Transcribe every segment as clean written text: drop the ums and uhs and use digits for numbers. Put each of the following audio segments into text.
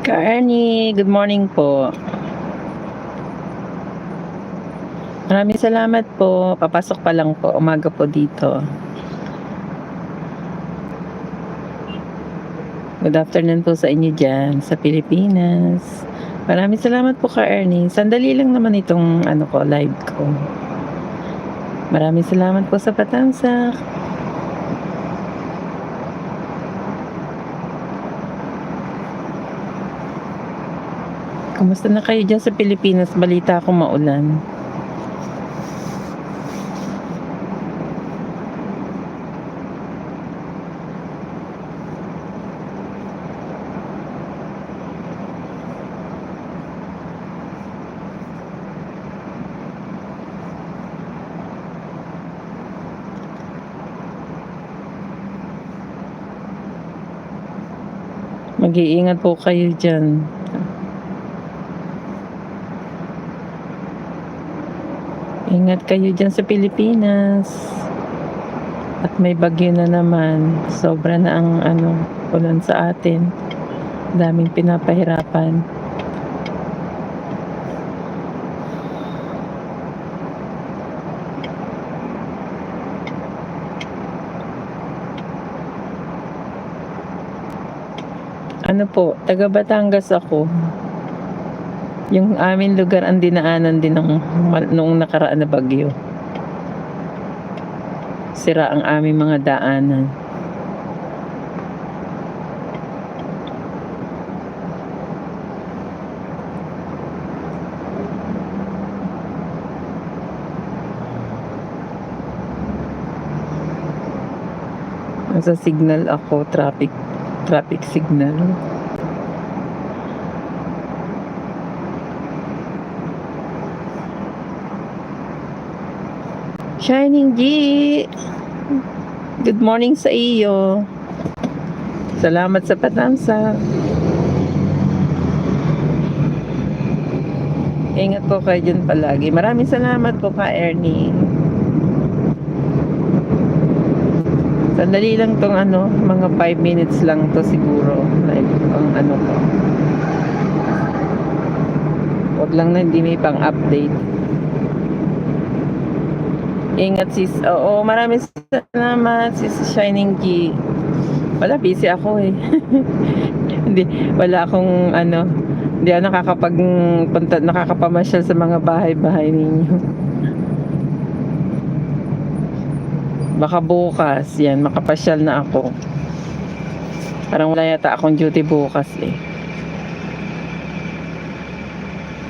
Ka Ernie, good morning po. Maraming salamat po. Papasok pa lang po. Umaga po dito. Good afternoon po sa inyo dyan sa Pilipinas. Maraming salamat po Ka Ernie. Sandali lang naman itong live ko. Maraming salamat po sa patamsak. Kumusta na kayo dyan sa Pilipinas? Balita ko maulan. Mag-iingat po kayo dyan. Ingat kayo dyan sa Pilipinas. At may bagyo na naman. Sobra na ang ulan sa atin. Daming pinapahirapan. Taga Batangas ako. Yung aming lugar ang dinaanan din noong nakaraan na bagyo. Sira ang aming mga daanan. Nasa signal ako, traffic signal. Shining G, good morning sa iyo. Salamat sa patamsa. Ingat po kayo dyan palagi. Maraming salamat po Ka Ernie. Sandali lang tong mga 5 minutes lang to siguro. Like ang to. Huwag lang na hindi may pang update. Ingat sis. Oo, maraming salamat sis Shining G. Wala, busy ako eh. Wala akong hindi ako nakakapamasyal sa mga bahay-bahay ninyo. Baka bukas, yan, makapasyal na ako. Parang wala yata akong duty bukas eh.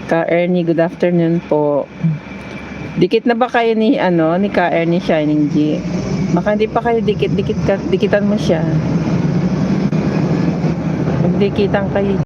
Ka Ernie, good afternoon po. Dikit na ba kayo ni Ka Ernie Shining G? Baka hindi pa kayo dikitan mo siya. Magdikitan kayo